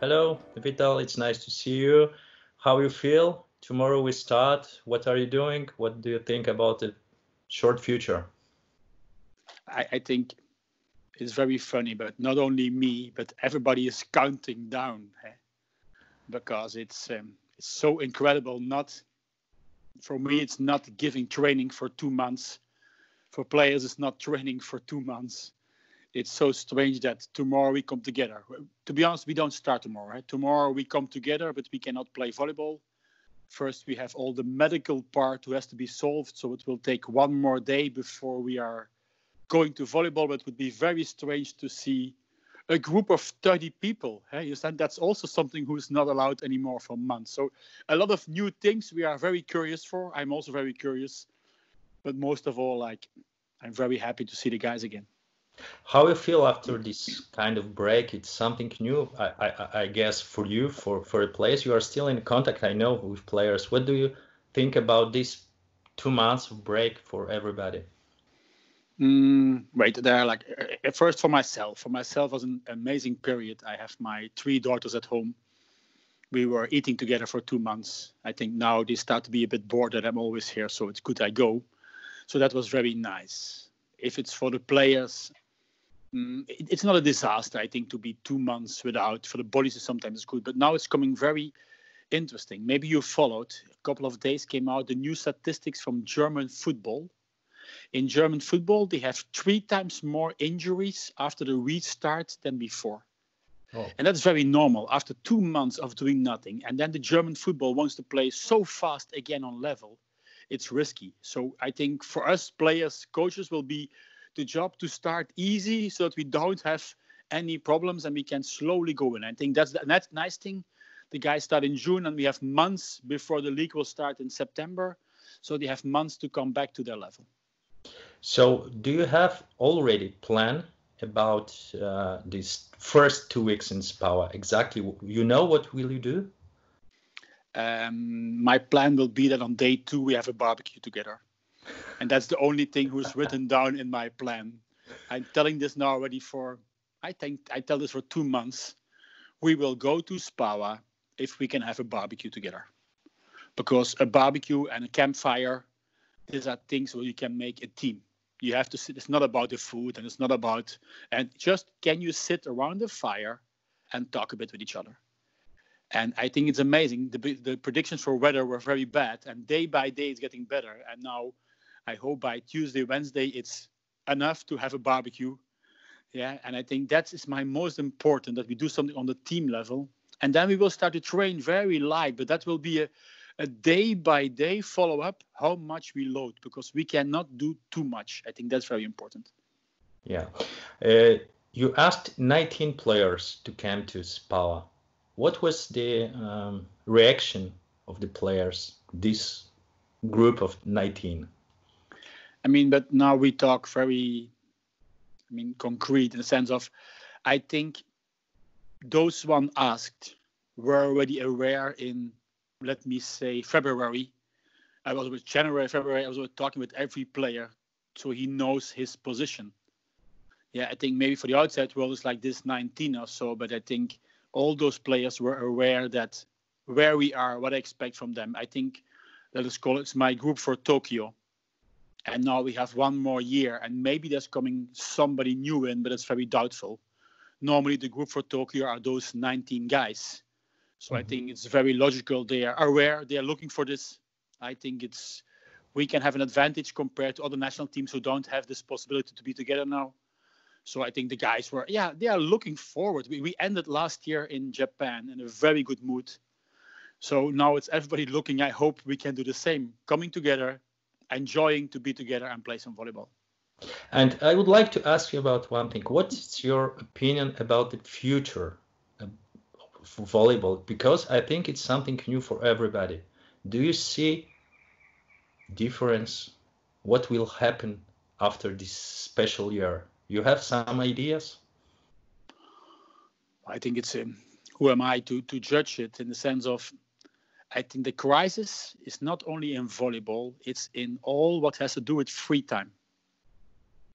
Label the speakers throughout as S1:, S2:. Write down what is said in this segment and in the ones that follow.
S1: Hello, Vital. It's nice to see you. How you feel? Tomorrow we start. What are you doing? What do you think about the short future?
S2: I think it's very funny, but not only me, but everybody is counting down, because it's so incredible. Not for me, it's not giving training for 2 months. For players, it's not training for 2 months. It's so strange that tomorrow we come together. To be honest, we don't start tomorrow. Right? Tomorrow we come together, but we cannot play volleyball. First, we have all the medical part who has to be solved. So it will take one more day before we are going to volleyball. But it would be very strange to see a group of 30 people. You understand? That's also something who is not allowed anymore for months. So a lot of new things we are very curious for. I'm also very curious. But most of all, I'm very happy to see the guys again.
S1: How you feel after this kind of break? It's something new, I guess, for you, for a players. You are still in contact, I know, with players. What do you think about this 2 months of break for everybody?
S2: Right, there first for myself. For myself, was an amazing period. I have my 3 daughters at home. We were eating together for 2 months. I think now they start to be a bit bored that I'm always here, so it's good I go. So that was very nice. If it's for the players, it's not a disaster, I think, to be 2 months without. For the bodies, sometimes it's good. But now it's coming very interesting. Maybe you followed. A couple of days came out the new statistics from German football. In German football, they have 3 times more injuries after the restart than before. Oh. And that's very normal after 2 months of doing nothing. And then the German football wants to play so fast again on level. It's risky. So I think for us players, coaches will be the job to start easy so that we don't have any problems and we can slowly go in. I think that's the nice thing. The guys start in June and we have months before the league will start in September. So they have months to come back to their level.
S1: So do you have already plan about these first 2 weeks in Spale? Exactly, you know what will you do?
S2: My plan will be that on day 2 we have a barbecue together. And that's the only thing who's written down in my plan. I'm telling this now already I tell this for 2 months. We will go to Spale if we can have a barbecue together. Because a barbecue and a campfire, these are things where you can make a team. You have to sit. It's not about the food and it's not about, and just can you sit around the fire and talk a bit with each other? And I think it's amazing. The predictions for weather were very bad, and day by day it's getting better. And now I hope by Tuesday, Wednesday, it's enough to have a barbecue. Yeah, and I think that is my most important, that we do something on the team level. And then we will start to train very light, but that will be a day-by-day follow-up, how much we load, because we cannot do too much. I think that's very important.
S1: Yeah. You asked 19 players to come to Spale. What was the reaction of the players, this group of 19?
S2: But now we talk very, concrete in the sense of, I think those one asked were already aware in, let me say, February. I was with January, February, I was talking with every player, so he knows his position. Yeah, I think maybe for the outside world it's like this 19 or so, but I think all those players were aware that where we are, what I expect from them. I think, let us call it's my group for Tokyo. And now we have 1 more year, and maybe there's coming somebody new in, but it's very doubtful. Normally the group for Tokyo are those 19 guys. So I think it's very logical. They are aware, they are looking for this. I think we can have an advantage compared to other national teams who don't have this possibility to be together now. So I think the guys were, they are looking forward. We ended last year in Japan in a very good mood. So now it's everybody looking. I hope we can do the same, coming together, enjoying to be together and play some volleyball.
S1: And I would like to ask you about one thing. What's your opinion about the future for volleyball? Because I think it's something new for everybody. Do you see difference? What will happen after this special year? You have some ideas?
S2: I think it's who am I to judge it, in the sense of, I think the crisis is not only in volleyball, it's in all what has to do with free time.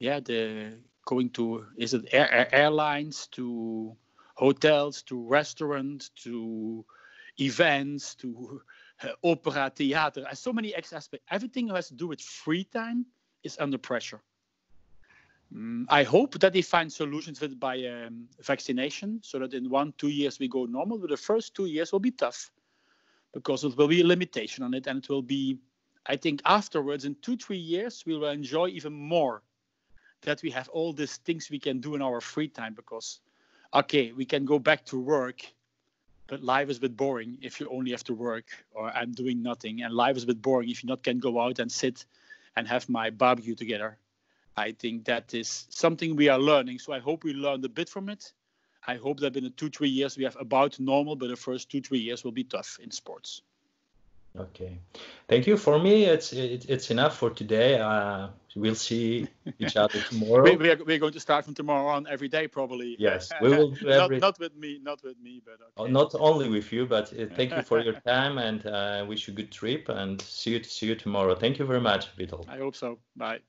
S2: Yeah, is it airlines to hotels, to restaurants, to events, to opera, theater, and so many extra aspects. Everything that has to do with free time is under pressure. I hope that they find solutions with by vaccination, so that in 1-2 years we go normal. But the first 2 years will be tough, because it will be a limitation on it, and it will be, I think, afterwards in 2-3 years we will enjoy even more that we have all these things we can do in our free time. Because, okay, we can go back to work, but life is a bit boring if you only have to work or I'm doing nothing, and life is a bit boring if you not can go out and sit and have my barbecue together. I think that is something we are learning. So I hope we learned a bit from it. I hope that in the 2-3 years we have about normal, but the first 2-3 years will be tough in sports.
S1: Okay, thank you. For me, it's enough for today. We'll see each other tomorrow.
S2: We're going to start from tomorrow on every day, probably.
S1: Yes, we will do
S2: not with me, but okay.
S1: Not only with you, but thank you for your time, and wish you a good trip, and see you tomorrow. Thank you very much, Vital.
S2: I hope so. Bye.